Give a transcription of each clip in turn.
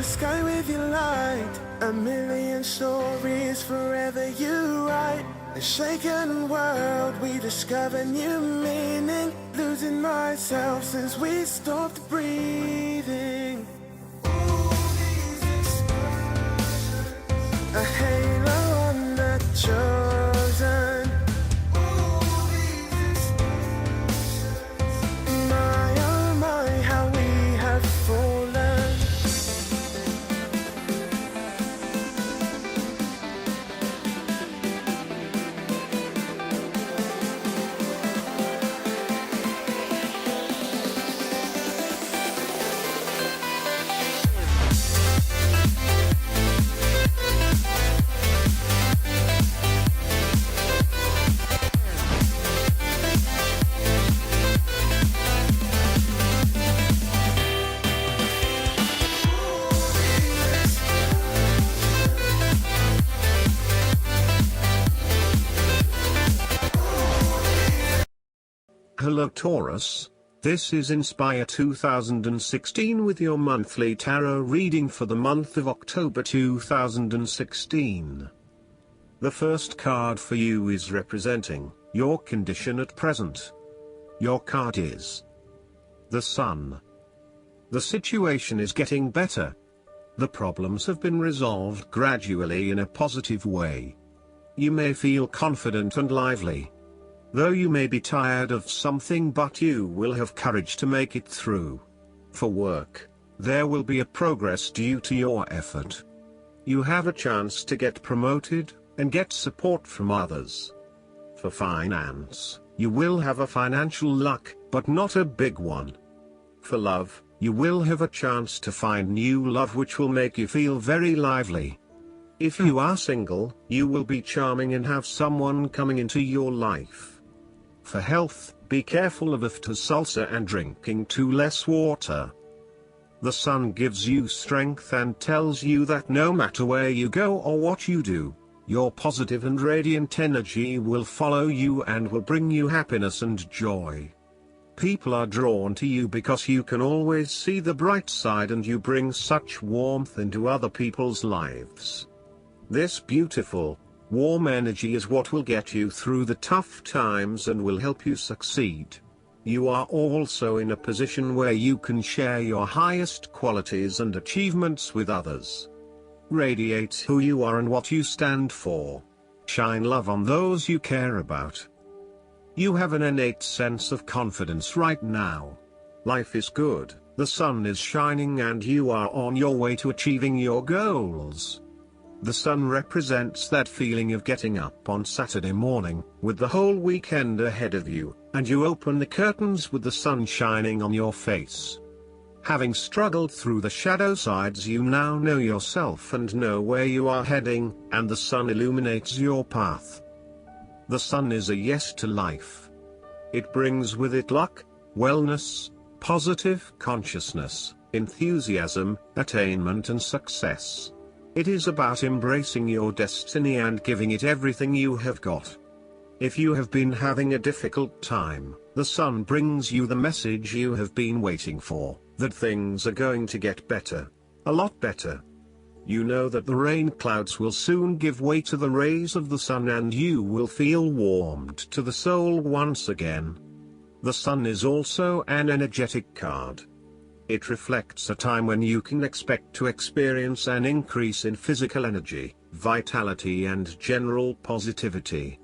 the sky with your light. A million stories forever you write. A shaken world, we discover new meaning. Losing myself since we stopped breathing. A halo on the chosen. My oh my, how we have fallen. Hello Taurus, this is Inspire 2016 with your monthly tarot reading for the month of October 2016. The first card for you is representing your condition at present. Your card is the Sun. The situation is getting better. The problems have been resolved gradually in a positive way. You may feel confident and lively. Though you may be tired of something, but you will have courage to make it through. For work, there will be a progress due to your effort. You have a chance to get promoted, and get support from others. For finance, you will have a financial luck, but not a big one. For love, you will have a chance to find new love which will make you feel very lively. If you are single, you will be charming and have someone coming into your life. For health, be careful of after salsa and drinking too less water. The Sun gives you strength and tells you that no matter where you go or what you do, your positive and radiant energy will follow you and will bring you happiness and joy. People are drawn to you because you can always see the bright side and you bring such warmth into other people's lives. This beautiful, warm energy is what will get you through the tough times and will help you succeed. You are also in a position where you can share your highest qualities and achievements with others. Radiate who you are and what you stand for. Shine love on those you care about. You have an innate sense of confidence right now. Life is good, the sun is shining and you are on your way to achieving your goals. The Sun represents that feeling of getting up on Saturday morning, with the whole weekend ahead of you, and you open the curtains with the sun shining on your face. Having struggled through the shadow sides, you now know yourself and know where you are heading, and the sun illuminates your path. The Sun is a yes to life. It brings with it luck, wellness, positive consciousness, enthusiasm, attainment and success. It is about embracing your destiny and giving it everything you have got. If you have been having a difficult time, the Sun brings you the message you have been waiting for, that things are going to get better. A lot better. You know that the rain clouds will soon give way to the rays of the sun and you will feel warmed to the soul once again. The Sun is also an energetic card. It reflects a time when you can expect to experience an increase in physical energy, vitality and general positivity.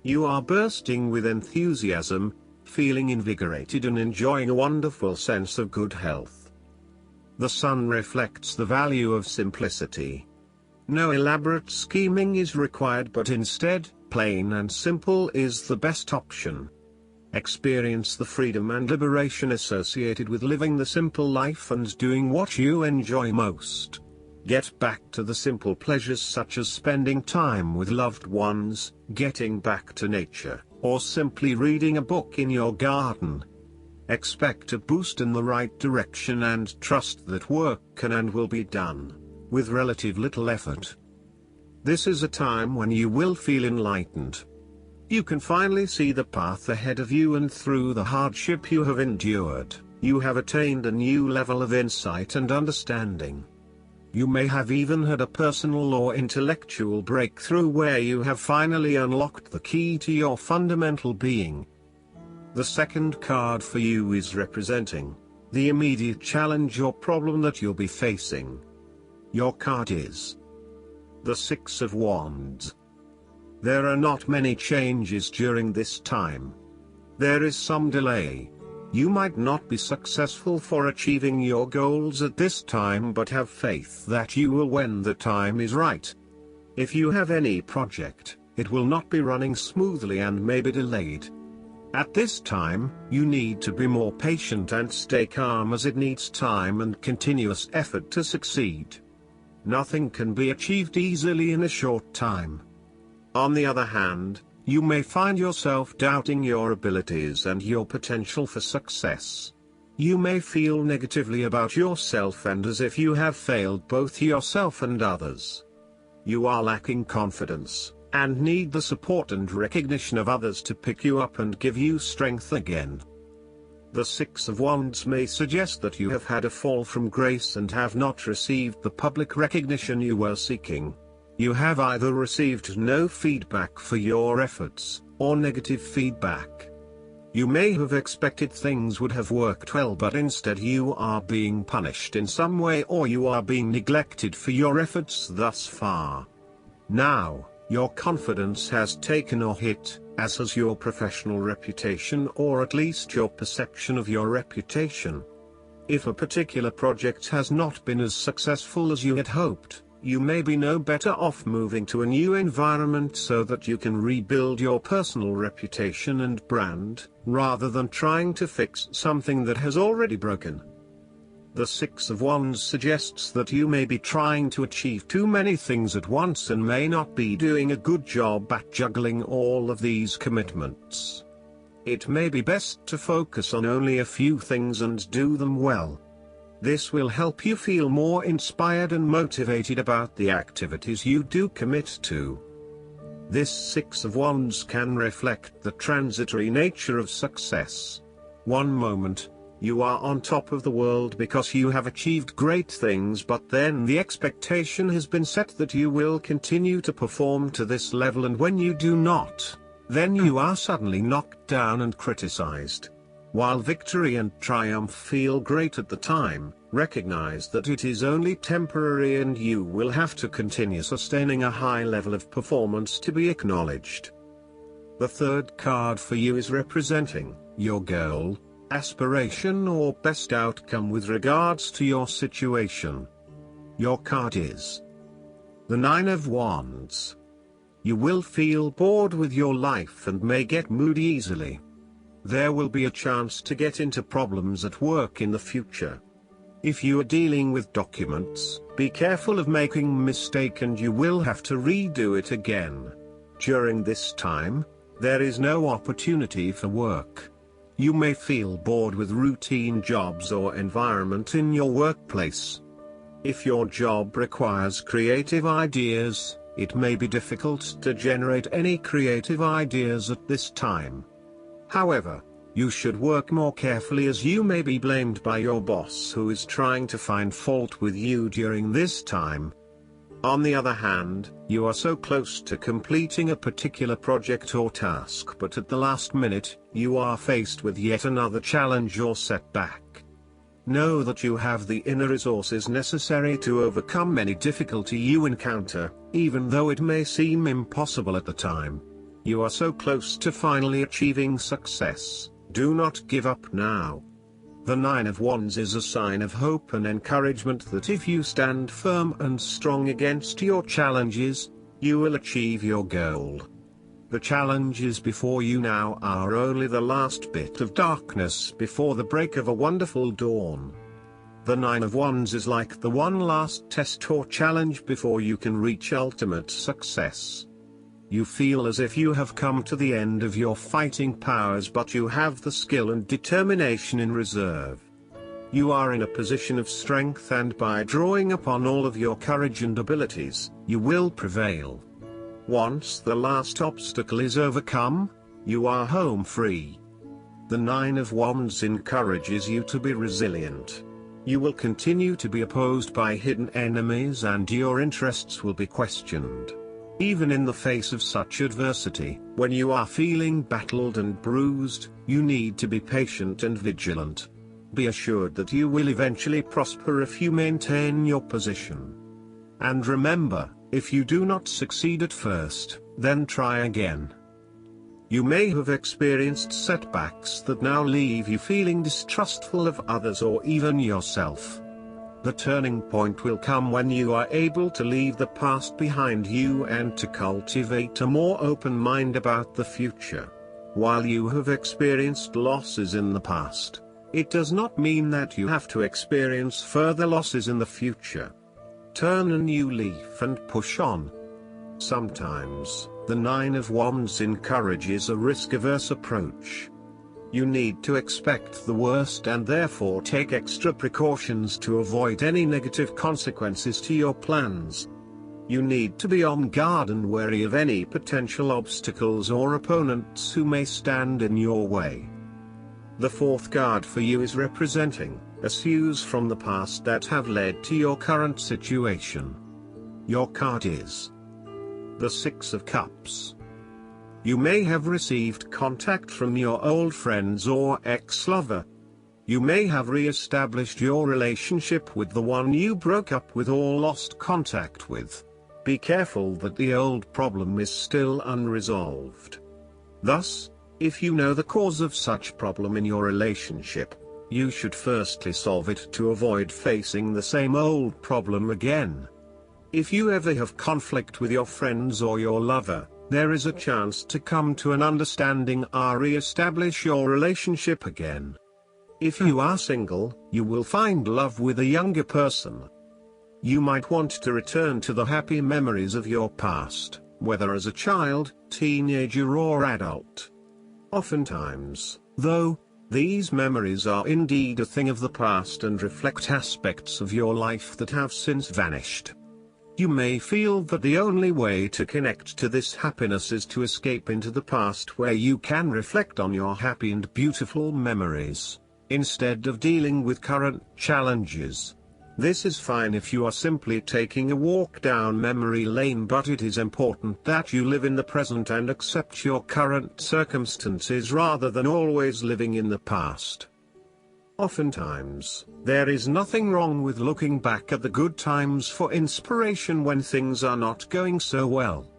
You are bursting with enthusiasm, feeling invigorated and enjoying a wonderful sense of good health. The Sun reflects the value of simplicity. No elaborate scheming is required, but instead, plain and simple is the best option. Experience the freedom and liberation associated with living the simple life and doing what you enjoy most. Get back to the simple pleasures such as spending time with loved ones, getting back to nature, or simply reading a book in your garden. Expect a boost in the right direction and trust that work can and will be done, with relative little effort. This is a time when you will feel enlightened. You can finally see the path ahead of you, and through the hardship you have endured, you have attained a new level of insight and understanding. You may have even had a personal or intellectual breakthrough where you have finally unlocked the key to your fundamental being. The second card for you is representing the immediate challenge or problem that you'll be facing. Your card is the Six of Wands. There are not many changes during this time. There is some delay. You might not be successful for achieving your goals at this time, but have faith that you will when the time is right. If you have any project, it will not be running smoothly and may be delayed. At this time, you need to be more patient and stay calm, as it needs time and continuous effort to succeed. Nothing can be achieved easily in a short time. On the other hand, you may find yourself doubting your abilities and your potential for success. You may feel negatively about yourself and as if you have failed both yourself and others. You are lacking confidence, and need the support and recognition of others to pick you up and give you strength again. The Six of Wands may suggest that you have had a fall from grace and have not received the public recognition you were seeking. You have either received no feedback for your efforts, or negative feedback. You may have expected things would have worked well, but instead you are being punished in some way, or you are being neglected for your efforts thus far. Now, your confidence has taken a hit, as has your professional reputation, or at least your perception of your reputation. If a particular project has not been as successful as you had hoped, you may be no better off moving to a new environment so that you can rebuild your personal reputation and brand, rather than trying to fix something that has already broken. The Six of Wands suggests that you may be trying to achieve too many things at once and may not be doing a good job at juggling all of these commitments. It may be best to focus on only a few things and do them well. This will help you feel more inspired and motivated about the activities you do commit to. This Six of Wands can reflect the transitory nature of success. One moment, you are on top of the world because you have achieved great things, but then the expectation has been set that you will continue to perform to this level, and when you do not, then you are suddenly knocked down and criticized. While victory and triumph feel great at the time, recognize that it is only temporary and you will have to continue sustaining a high level of performance to be acknowledged. The third card for you is representing your goal, aspiration, or best outcome with regards to your situation. Your card is the Nine of Wands. You will feel bored with your life and may get moody easily. There will be a chance to get into problems at work in the future. If you are dealing with documents, be careful of making a mistake and you will have to redo it again. During this time, there is no opportunity for work. You may feel bored with routine jobs or environment in your workplace. If your job requires creative ideas, it may be difficult to generate any creative ideas at this time. However, you should work more carefully, as you may be blamed by your boss who is trying to find fault with you during this time. On the other hand, you are so close to completing a particular project or task, but at the last minute, you are faced with yet another challenge or setback. Know that you have the inner resources necessary to overcome any difficulty you encounter, even though it may seem impossible at the time. You are so close to finally achieving success. Do not give up now. The Nine of Wands is a sign of hope and encouragement that if you stand firm and strong against your challenges, you will achieve your goal. The challenges before you now are only the last bit of darkness before the break of a wonderful dawn. The Nine of Wands is like the one last test or challenge before you can reach ultimate success. You feel as if you have come to the end of your fighting powers, but you have the skill and determination in reserve. You are in a position of strength, and by drawing upon all of your courage and abilities, you will prevail. Once the last obstacle is overcome, you are home free. The Nine of Wands encourages you to be resilient. You will continue to be opposed by hidden enemies and your interests will be questioned. Even in the face of such adversity, when you are feeling battled and bruised, you need to be patient and vigilant. Be assured that you will eventually prosper if you maintain your position. And remember, if you do not succeed at first, then try again. You may have experienced setbacks that now leave you feeling distrustful of others or even yourself. The turning point will come when you are able to leave the past behind you and to cultivate a more open mind about the future. While you have experienced losses in the past, it does not mean that you have to experience further losses in the future. Turn a new leaf and push on. Sometimes, the Nine of Wands encourages a risk-averse approach. You need to expect the worst and therefore take extra precautions to avoid any negative consequences to your plans. You need to be on guard and wary of any potential obstacles or opponents who may stand in your way. The fourth card for you is representing issues from the past that have led to your current situation. Your card is the Six of Cups. You may have received contact from your old friends or ex-lover. You may have re-established your relationship with the one you broke up with or lost contact with. Be careful that the old problem is still unresolved. Thus, if you know the cause of such problem in your relationship, you should firstly solve it to avoid facing the same old problem again. If you ever have conflict with your friends or your lover, there is a chance to come to an understanding or re-establish your relationship again. If you are single, you will find love with a younger person. You might want to return to the happy memories of your past, whether as a child, teenager or adult. Oftentimes, though, these memories are indeed a thing of the past and reflect aspects of your life that have since vanished. You may feel that the only way to connect to this happiness is to escape into the past where you can reflect on your happy and beautiful memories, instead of dealing with current challenges. This is fine if you are simply taking a walk down memory lane, but it is important that you live in the present and accept your current circumstances rather than always living in the past. Oftentimes, there is nothing wrong with looking back at the good times for inspiration when things are not going so well.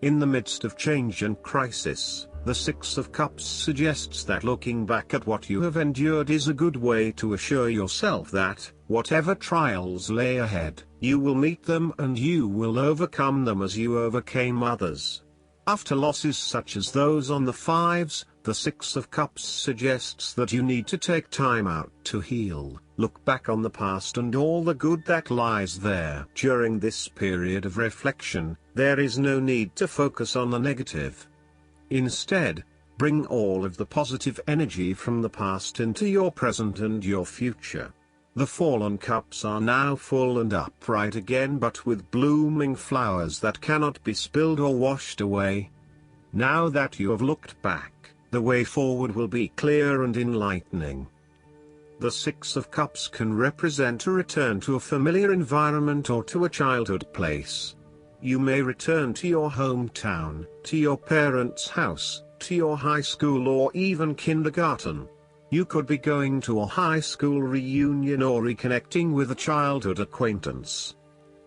In the midst of change and crisis, the Six of Cups suggests that looking back at what you have endured is a good way to assure yourself that, whatever trials lay ahead, you will meet them and you will overcome them as you overcame others. After losses such as those on the fives, the Six of Cups suggests that you need to take time out to heal, look back on the past and all the good that lies there. During this period of reflection, there is no need to focus on the negative. Instead, bring all of the positive energy from the past into your present and your future. The fallen cups are now full and upright again, but with blooming flowers that cannot be spilled or washed away. Now that you have looked back, the way forward will be clear and enlightening. The Six of Cups can represent a return to a familiar environment or to a childhood place. You may return to your hometown, to your parents' house, to your high school or even kindergarten. You could be going to a high school reunion or reconnecting with a childhood acquaintance.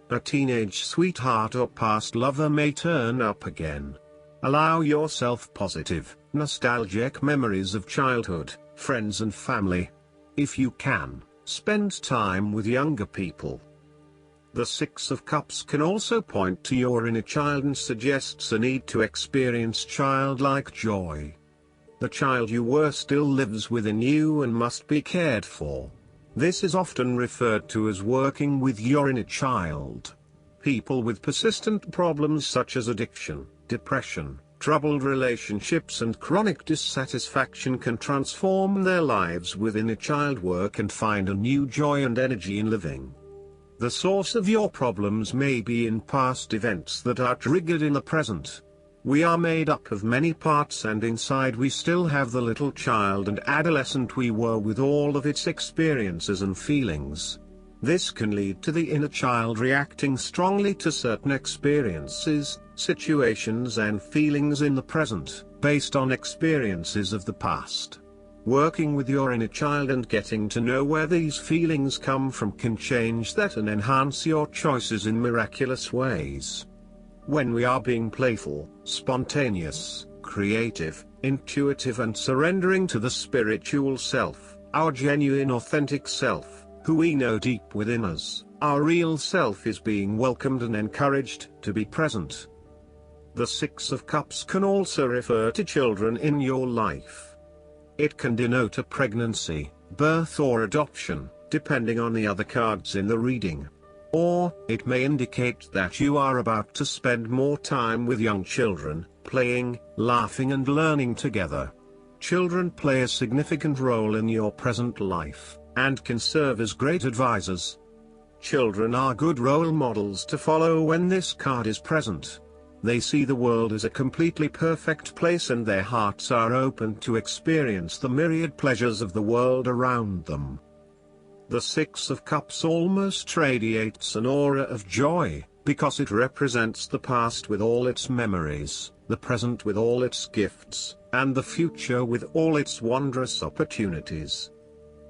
A teenage sweetheart or past lover may turn up again. Allow yourself positive, nostalgic memories of childhood, friends and family. If you can, spend time with younger people. The Six of Cups can also point to your inner child and suggests a need to experience childlike joy. The child you were still lives within you and must be cared for. This is often referred to as working with your inner child. People with persistent problems such as addiction, depression, troubled relationships and chronic dissatisfaction can transform their lives with inner child work and find a new joy and energy in living. The source of your problems may be in past events that are triggered in the present. We are made up of many parts, and inside we still have the little child and adolescent we were, with all of its experiences and feelings. This can lead to the inner child reacting strongly to certain experiences, situations and feelings in the present, based on experiences of the past. Working with your inner child and getting to know where these feelings come from can change that and enhance your choices in miraculous ways. When we are being playful, spontaneous, creative, intuitive and surrendering to the spiritual self, our genuine authentic self, who we know deep within us, our real self is being welcomed and encouraged to be present. The Six of Cups can also refer to children in your life. It can denote a pregnancy, birth or adoption, depending on the other cards in the reading. Or, it may indicate that you are about to spend more time with young children, playing, laughing and learning together. Children play a significant role in your present life, and can serve as great advisors. Children are good role models to follow when this card is present. They see the world as a completely perfect place, and their hearts are open to experience the myriad pleasures of the world around them. The Six of Cups almost radiates an aura of joy, because it represents the past with all its memories, the present with all its gifts, and the future with all its wondrous opportunities.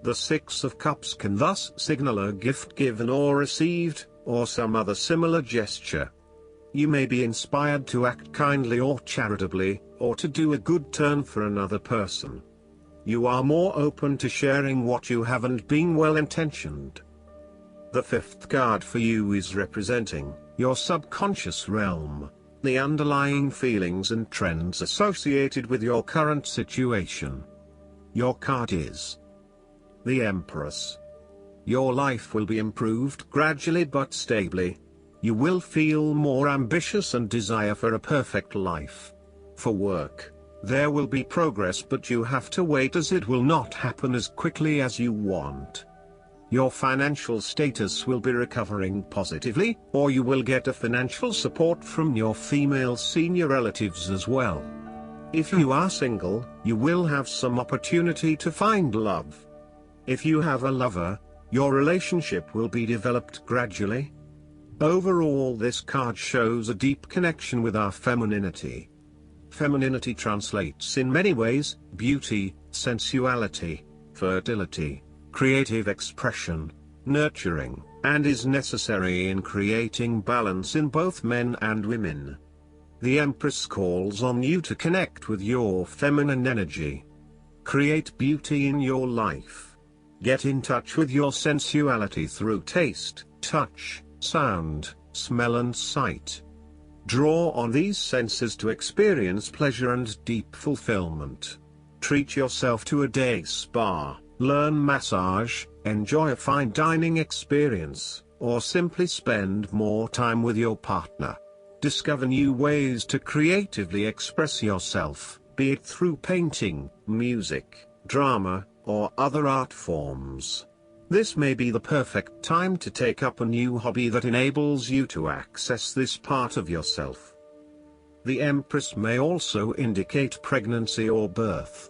The Six of Cups can thus signal a gift given or received, or some other similar gesture. You may be inspired to act kindly or charitably, or to do a good turn for another person. You are more open to sharing what you have and being well-intentioned. The fifth card for you is representing your subconscious realm, the underlying feelings and trends associated with your current situation. Your card is the Empress. Your life will be improved gradually but stably. You will feel more ambitious and desire for a perfect life. For work, there will be progress, but you have to wait, as it will not happen as quickly as you want. Your financial status will be recovering positively, or you will get a financial support from your female senior relatives as well. If you are single, you will have some opportunity to find love. If you have a lover, your relationship will be developed gradually. Overall, this card shows a deep connection with our femininity. Femininity translates in many ways: beauty, sensuality, fertility, creative expression, nurturing, and is necessary in creating balance in both men and women. The Empress calls on you to connect with your feminine energy. Create beauty in your life. Get in touch with your sensuality through taste, touch, sound, smell and sight. Draw on these senses to experience pleasure and deep fulfillment. Treat yourself to a day spa, learn massage, enjoy a fine dining experience, or simply spend more time with your partner. Discover new ways to creatively express yourself, be it through painting, music, drama, or other art forms. This may be the perfect time to take up a new hobby that enables you to access this part of yourself. The Empress may also indicate pregnancy or birth.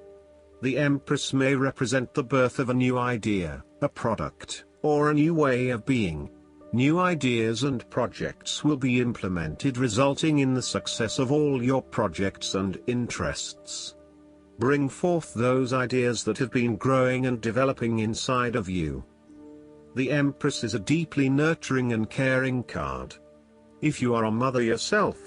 The Empress may represent the birth of a new idea, a product, or a new way of being. New ideas and projects will be implemented, resulting in the success of all your projects and interests. Bring forth those ideas that have been growing and developing inside of you. The Empress is a deeply nurturing and caring card. If you are a mother yourself,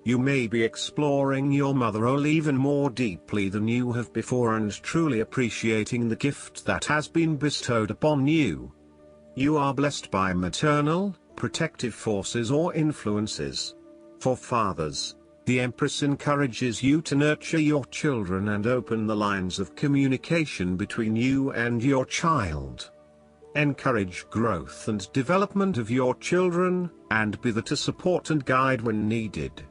you may be exploring your mother role even more deeply than you have before, and truly appreciating the gift that has been bestowed upon you. You are blessed by maternal, protective forces or influences. For fathers, the Empress encourages you to nurture your children and open the lines of communication between you and your child. Encourage growth and development of your children, and be there to support and guide when needed.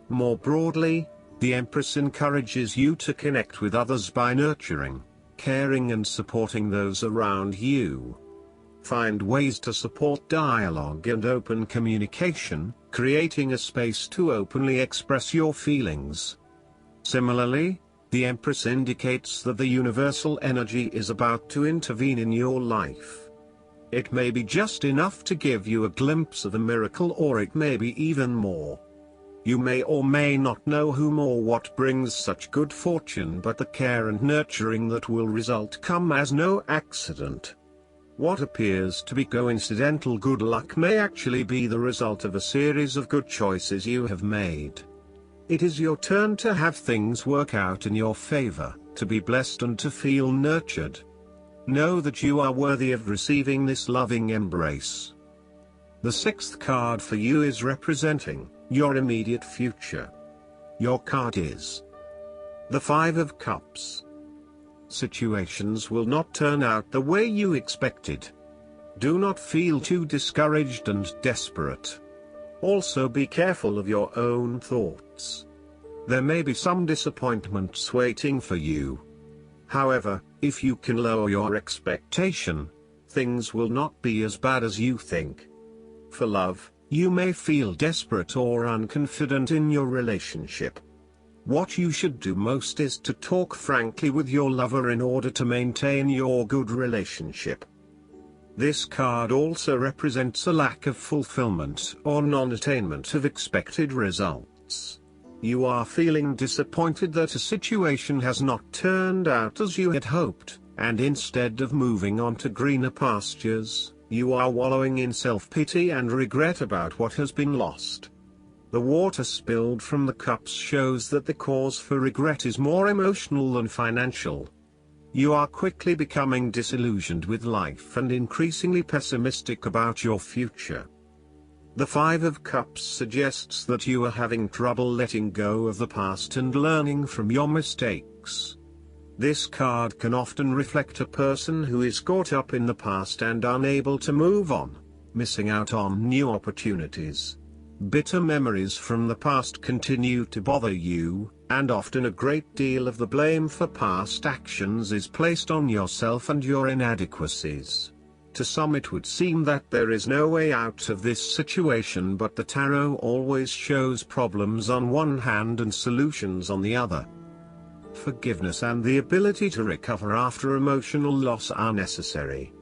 More broadly, the Empress encourages you to connect with others by nurturing, caring and supporting those around you. Find ways to support dialogue and open communication, creating a space to openly express your feelings. Similarly, the Empress indicates that the universal energy is about to intervene in your life. It may be just enough to give you a glimpse of a miracle, or it may be even more. You may or may not know whom or what brings such good fortune, but the care and nurturing that will result come as no accident. What appears to be coincidental good luck may actually be the result of a series of good choices you have made. It is your turn to have things work out in your favor, to be blessed and to feel nurtured. Know that you are worthy of receiving this loving embrace. The sixth card for you is representing your immediate future. Your card is the Five of Cups. Situations will not turn out the way you expected. Do not feel too discouraged and desperate. Also be careful of your own thoughts. There may be some disappointments waiting for you. However, if you can lower your expectation, things will not be as bad as you think. For love, you may feel desperate or unconfident in your relationship. What you should do most is to talk frankly with your lover in order to maintain your good relationship. This card also represents a lack of fulfillment or non-attainment of expected results. You are feeling disappointed that a situation has not turned out as you had hoped, and instead of moving on to greener pastures, you are wallowing in self-pity and regret about what has been lost. The water spilled from the cups shows that the cause for regret is more emotional than financial. You are quickly becoming disillusioned with life and increasingly pessimistic about your future. The Five of Cups suggests that you are having trouble letting go of the past and learning from your mistakes. This card can often reflect a person who is caught up in the past and unable to move on, missing out on new opportunities. Bitter memories from the past continue to bother you, and often a great deal of the blame for past actions is placed on yourself and your inadequacies. To some it would seem that there is no way out of this situation, but the tarot always shows problems on one hand and solutions on the other. Forgiveness and the ability to recover after emotional loss are necessary.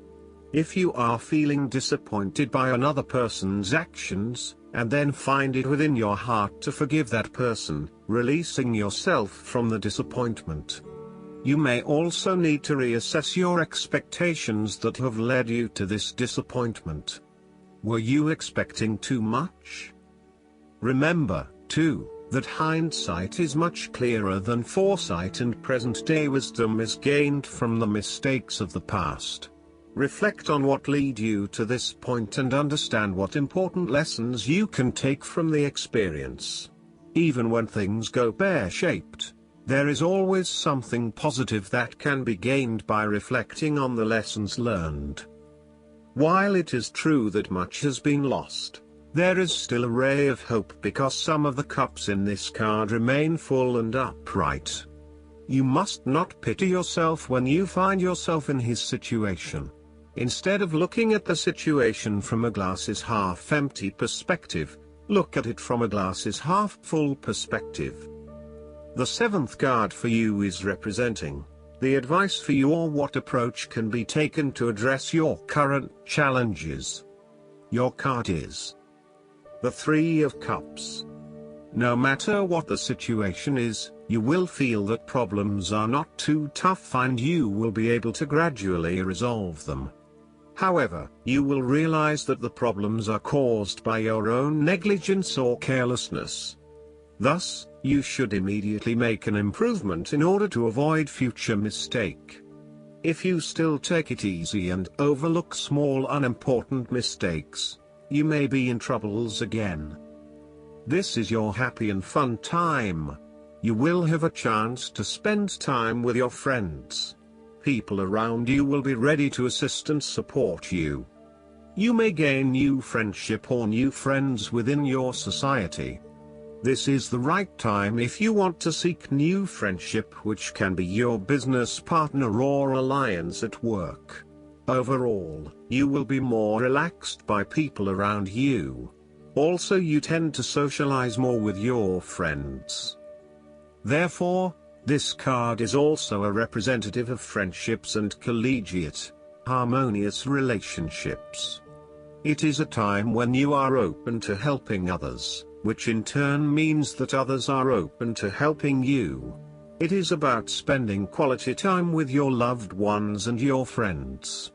If you are feeling disappointed by another person's actions, and then find it within your heart to forgive that person, releasing yourself from the disappointment. You may also need to reassess your expectations that have led you to this disappointment. Were you expecting too much? Remember, too, that hindsight is much clearer than foresight, and present-day wisdom is gained from the mistakes of the past. Reflect on what led you to this point and understand what important lessons you can take from the experience. Even when things go pear-shaped, there is always something positive that can be gained by reflecting on the lessons learned. While it is true that much has been lost, there is still a ray of hope, because some of the cups in this card remain full and upright. You must not pity yourself when you find yourself in his situation. Instead of looking at the situation from a glasses half empty perspective, look at it from a glasses half full perspective. The seventh card for you is representing the advice for you, or what approach can be taken to address your current challenges. Your card is the Three of Cups. No matter what the situation is, you will feel that problems are not too tough and you will be able to gradually resolve them. However, you will realize that the problems are caused by your own negligence or carelessness. Thus, you should immediately make an improvement in order to avoid future mistake. If you still take it easy and overlook small unimportant mistakes, you may be in troubles again. This is your happy and fun time. You will have a chance to spend time with your friends. People around you will be ready to assist and support you. You may gain new friendship or new friends within your society. This is the right time if you want to seek new friendship, which can be your business partner or alliance at work. Overall, you will be more relaxed by people around you. Also, you tend to socialize more with your friends. Therefore, this card is also a representative of friendships and collegiate, harmonious relationships. It is a time when you are open to helping others, which in turn means that others are open to helping you. It is about spending quality time with your loved ones and your friends.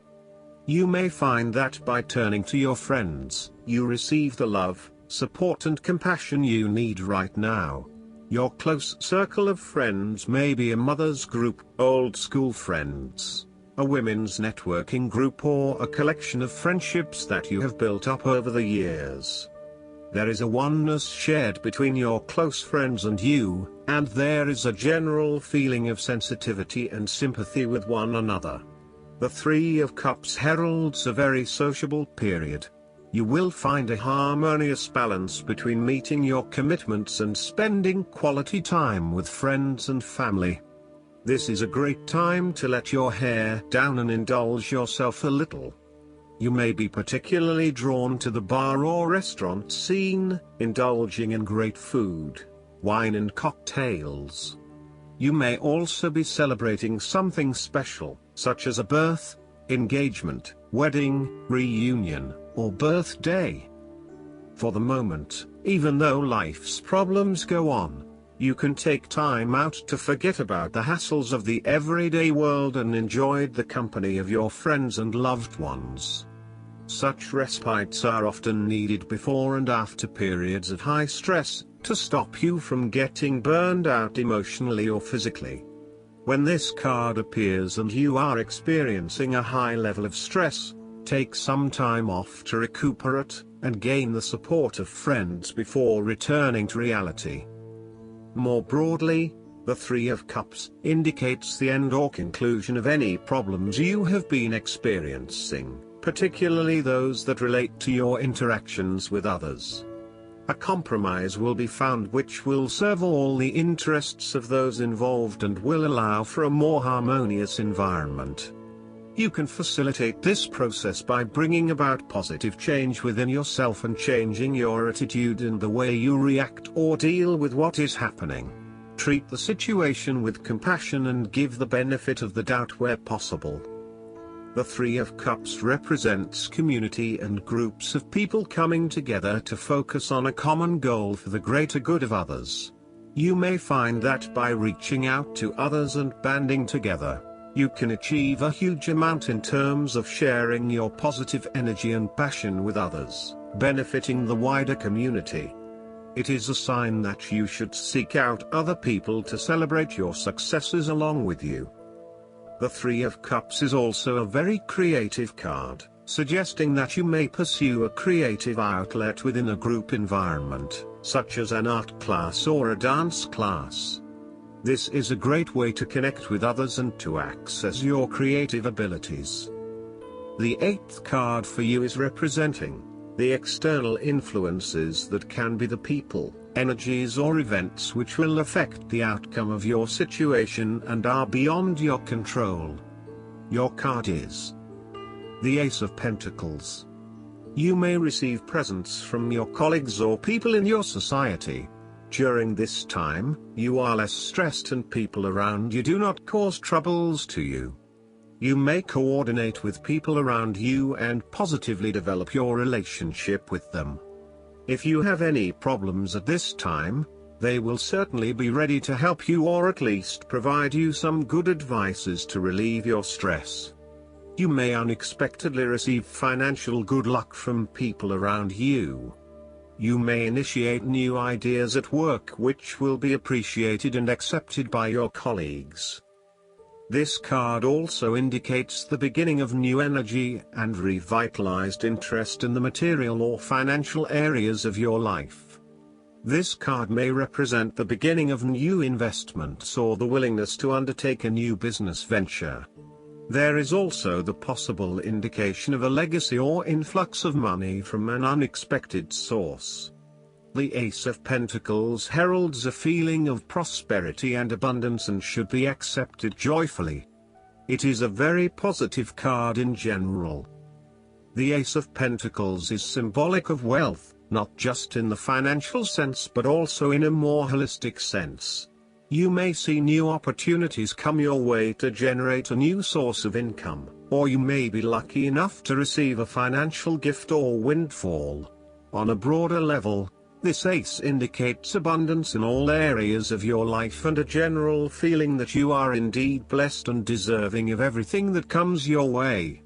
You may find that by turning to your friends, you receive the love, support and compassion you need right now. Your close circle of friends may be a mother's group, old school friends, a women's networking group, or a collection of friendships that you have built up over the years. There is a oneness shared between your close friends and you, and there is a general feeling of sensitivity and sympathy with one another. The Three of Cups heralds a very sociable period. You will find a harmonious balance between meeting your commitments and spending quality time with friends and family. This is a great time to let your hair down and indulge yourself a little. You may be particularly drawn to the bar or restaurant scene, indulging in great food, wine and cocktails. You may also be celebrating something special, such as a birth, engagement, wedding, reunion, or birthday. For the moment, even though life's problems go on, you can take time out to forget about the hassles of the everyday world and enjoy the company of your friends and loved ones. Such respites are often needed before and after periods of high stress, to stop you from getting burned out emotionally or physically. When this card appears and you are experiencing a high level of stress, take some time off to recuperate, and gain the support of friends before returning to reality. More broadly, the Three of Cups indicates the end or conclusion of any problems you have been experiencing, particularly those that relate to your interactions with others. A compromise will be found which will serve all the interests of those involved and will allow for a more harmonious environment. You can facilitate this process by bringing about positive change within yourself and changing your attitude and the way you react or deal with what is happening. Treat the situation with compassion and give the benefit of the doubt where possible. The Three of Cups represents community and groups of people coming together to focus on a common goal for the greater good of others. You may find that by reaching out to others and banding together, you can achieve a huge amount in terms of sharing your positive energy and passion with others, benefiting the wider community. It is a sign that you should seek out other people to celebrate your successes along with you. The Three of Cups is also a very creative card, suggesting that you may pursue a creative outlet within a group environment, such as an art class or a dance class. This is a great way to connect with others and to access your creative abilities. The eighth card for you is representing the external influences that can be the people, energies or events which will affect the outcome of your situation and are beyond your control. Your card is the Ace of Pentacles. You may receive presents from your colleagues or people in your society. During this time, you are less stressed and people around you do not cause troubles to you. You may coordinate with people around you and positively develop your relationship with them. If you have any problems at this time, they will certainly be ready to help you or at least provide you some good advices to relieve your stress. You may unexpectedly receive financial good luck from people around you. You may initiate new ideas at work which will be appreciated and accepted by your colleagues. This card also indicates the beginning of new energy and revitalized interest in the material or financial areas of your life. This card may represent the beginning of new investments or the willingness to undertake a new business venture. There is also the possible indication of a legacy or influx of money from an unexpected source. The Ace of Pentacles heralds a feeling of prosperity and abundance and should be accepted joyfully. It is a very positive card in general. The Ace of Pentacles is symbolic of wealth, not just in the financial sense but also in a more holistic sense. You may see new opportunities come your way to generate a new source of income, or you may be lucky enough to receive a financial gift or windfall. On a broader level, this ace indicates abundance in all areas of your life and a general feeling that you are indeed blessed and deserving of everything that comes your way.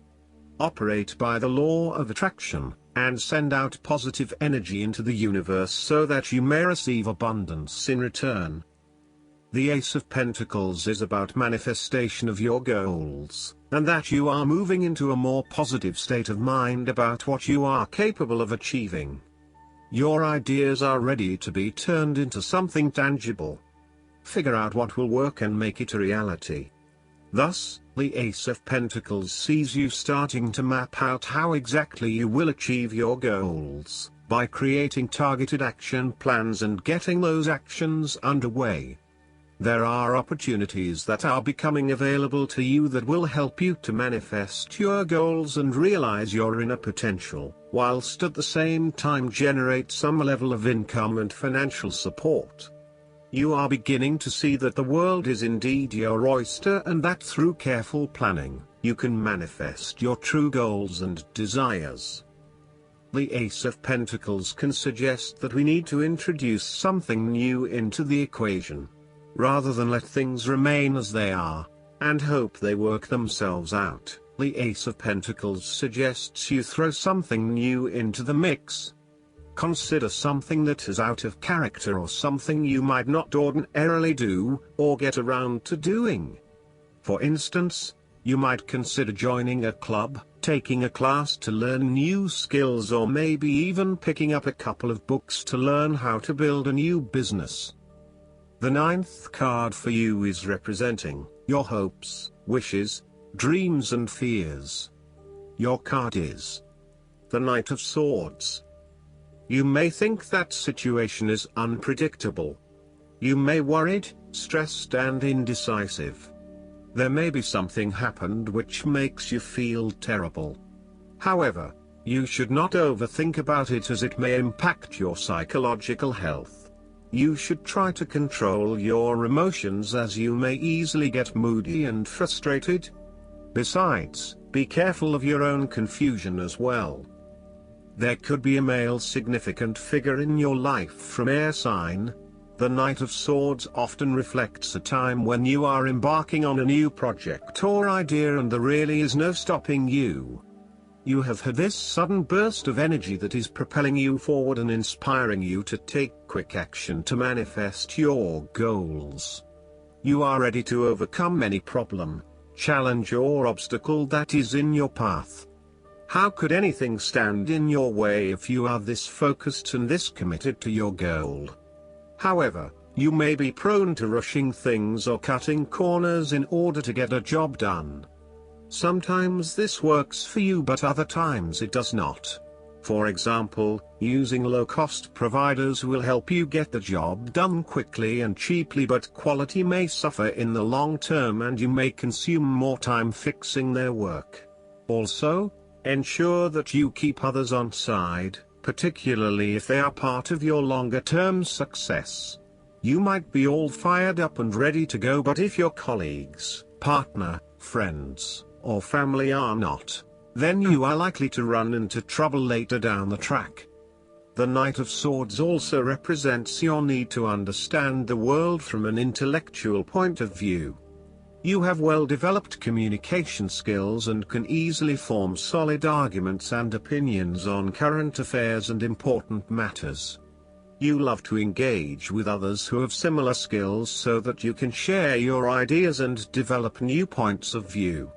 Operate by the law of attraction, and send out positive energy into the universe so that you may receive abundance in return. The Ace of Pentacles is about manifestation of your goals, and that you are moving into a more positive state of mind about what you are capable of achieving. Your ideas are ready to be turned into something tangible. Figure out what will work and make it a reality. Thus, the Ace of Pentacles sees you starting to map out how exactly you will achieve your goals, by creating targeted action plans and getting those actions underway. There are opportunities that are becoming available to you that will help you to manifest your goals and realize your inner potential, whilst at the same time generate some level of income and financial support. You are beginning to see that the world is indeed your oyster and that through careful planning, you can manifest your true goals and desires. The Ace of Pentacles can suggest that we need to introduce something new into the equation, rather than let things remain as they are, and hope they work themselves out. The Ace of Pentacles suggests you throw something new into the mix. Consider something that is out of character or something you might not ordinarily do, or get around to doing. For instance, you might consider joining a club, taking a class to learn new skills, or maybe even picking up a couple of books to learn how to build a new business. The 9th card for you is representing your hopes, wishes, dreams and fears. Your card is the Knight of Swords. You may think that situation is unpredictable. You may worried, stressed and indecisive. There may be something happened which makes you feel terrible. However, you should not overthink about it as it may impact your psychological health. You should try to control your emotions as you may easily get moody and frustrated. Besides, be careful of your own confusion as well. There could be a male significant figure in your life from air sign. The Knight of Swords often reflects a time when you are embarking on a new project or idea and there really is no stopping you. You have had this sudden burst of energy that is propelling you forward and inspiring you to take quick action to manifest your goals. You are ready to overcome any problem, challenge or obstacle that is in your path. How could anything stand in your way if you are this focused and this committed to your goal? However, you may be prone to rushing things or cutting corners in order to get a job done. Sometimes this works for you but other times it does not. For example, using low-cost providers will help you get the job done quickly and cheaply, but quality may suffer in the long term and you may consume more time fixing their work. Also, ensure that you keep others on side, particularly if they are part of your longer-term success. You might be all fired up and ready to go, but if your colleagues, partner, friends, or family are not, then you are likely to run into trouble later down the track. The Knight of Swords also represents your need to understand the world from an intellectual point of view. You have well-developed communication skills and can easily form solid arguments and opinions on current affairs and important matters. You love to engage with others who have similar skills so that you can share your ideas and develop new points of view.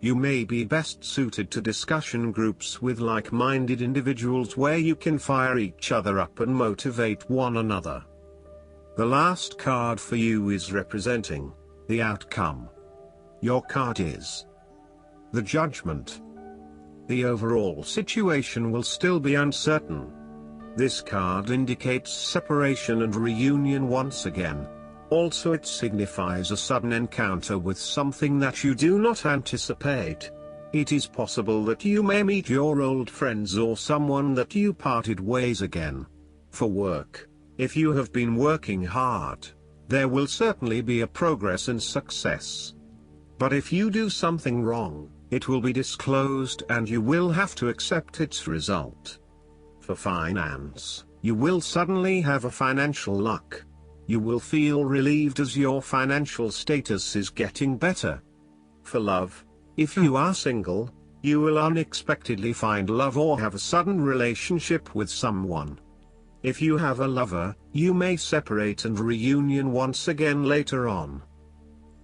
You may be best suited to discussion groups with like-minded individuals where you can fire each other up and motivate one another. The last card for you is representing the outcome. Your card is the Judgment. The overall situation will still be uncertain. This card indicates separation and reunion once again. Also, it signifies a sudden encounter with something that you do not anticipate. It is possible that you may meet your old friends or someone that you parted ways again. For work, if you have been working hard, there will certainly be a progress and success. But if you do something wrong, it will be disclosed and you will have to accept its result. For finance, you will suddenly have a financial luck. You will feel relieved as your financial status is getting better. For love, if you are single, you will unexpectedly find love or have a sudden relationship with someone. If you have a lover, you may separate and reunion once again later on.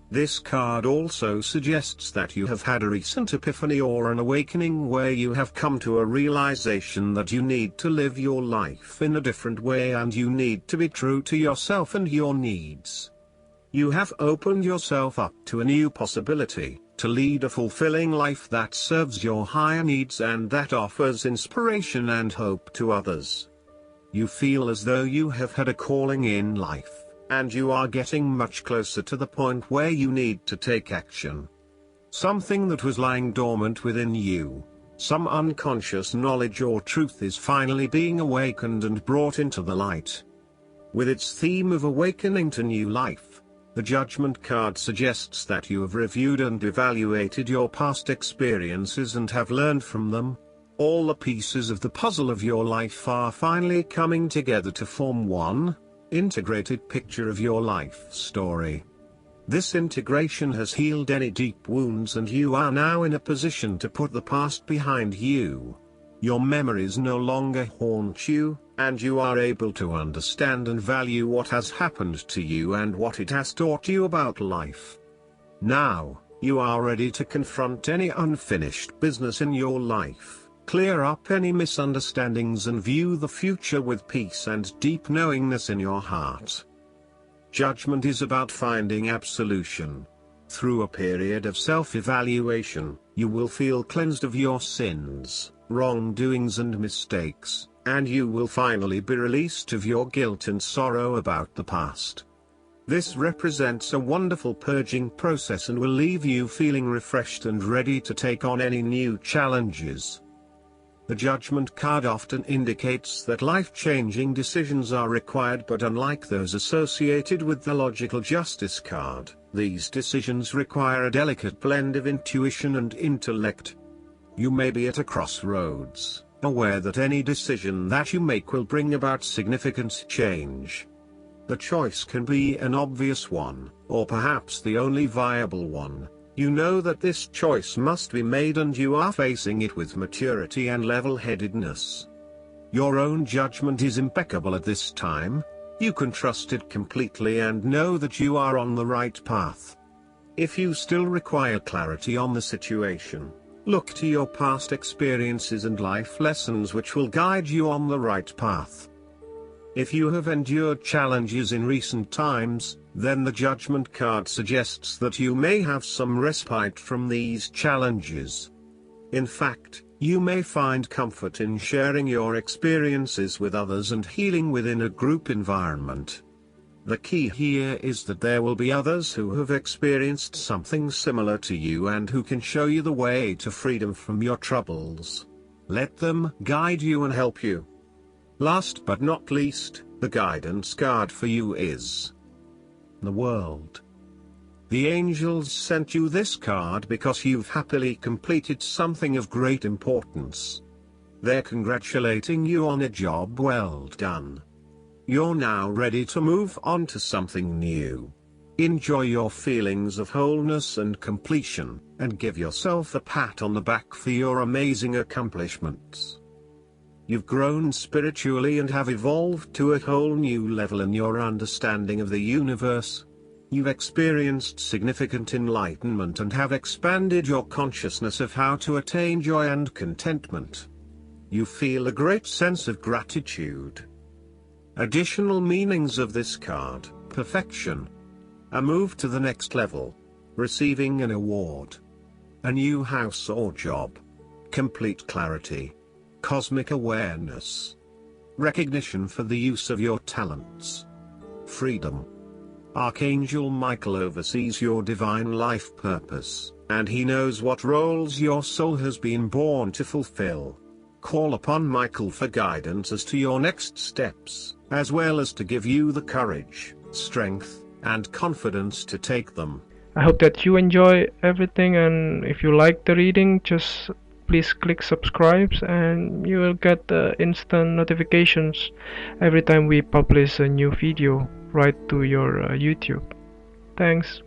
This card also suggests that you have had a recent epiphany or an awakening where you have come to a realization that you need to live your life in a different way and you need to be true to yourself and your needs. You have opened yourself up to a new possibility, to lead a fulfilling life that serves your higher needs and that offers inspiration and hope to others. You feel as though you have had a calling in life, and you are getting much closer to the point where you need to take action. Something that was lying dormant within you, some unconscious knowledge or truth is finally being awakened and brought into the light. With its theme of awakening to new life, the Judgment card suggests that you have reviewed and evaluated your past experiences and have learned from them. All the pieces of the puzzle of your life are finally coming together to form one integrated picture of your life story. This integration has healed any deep wounds and you are now in a position to put the past behind you. Your memories no longer haunt you, and you are able to understand and value what has happened to you and what it has taught you about life. Now, you are ready to confront any unfinished business in your life, clear up any misunderstandings and view the future with peace and deep knowingness in your heart. Judgment is about finding absolution. Through a period of self-evaluation, you will feel cleansed of your sins, wrongdoings and mistakes, and you will finally be released of your guilt and sorrow about the past. This represents a wonderful purging process and will leave you feeling refreshed and ready to take on any new challenges. The Judgment card often indicates that life-changing decisions are required, but unlike those associated with the Logical Justice card, these decisions require a delicate blend of intuition and intellect. You may be at a crossroads, aware that any decision that you make will bring about significant change. The choice can be an obvious one, or perhaps the only viable one. You know that this choice must be made and you are facing it with maturity and level-headedness. Your own judgment is impeccable at this time. You can trust it completely and know that you are on the right path. If you still require clarity on the situation, look to your past experiences and life lessons which will guide you on the right path. If you have endured challenges in recent times, then the Judgment card suggests that you may have some respite from these challenges. In fact, you may find comfort in sharing your experiences with others and healing within a group environment. The key here is that there will be others who have experienced something similar to you and who can show you the way to freedom from your troubles. Let them guide you and help you. Last but not least, the guidance card for you is the World. The angels sent you this card because you've happily completed something of great importance. They're congratulating you on a job well done. You're now ready to move on to something new. Enjoy your feelings of wholeness and completion, and give yourself a pat on the back for your amazing accomplishments. You've grown spiritually and have evolved to a whole new level in your understanding of the universe. You've experienced significant enlightenment and have expanded your consciousness of how to attain joy and contentment. You feel a great sense of gratitude. Additional meanings of this card: perfection, a move to the next level, receiving an award, a new house or job, complete clarity, cosmic awareness, recognition for the use of your talents, freedom, Archangel Michael oversees your divine life purpose, and he knows what roles your soul has been born to fulfill. Call upon Michael for guidance as to your next steps, as well as to give you the courage, strength, and confidence to take them. I hope that you enjoy everything, and if you like the reading, just please click subscribe and you will get the instant notifications every time we publish a new video right to your YouTube. Thanks.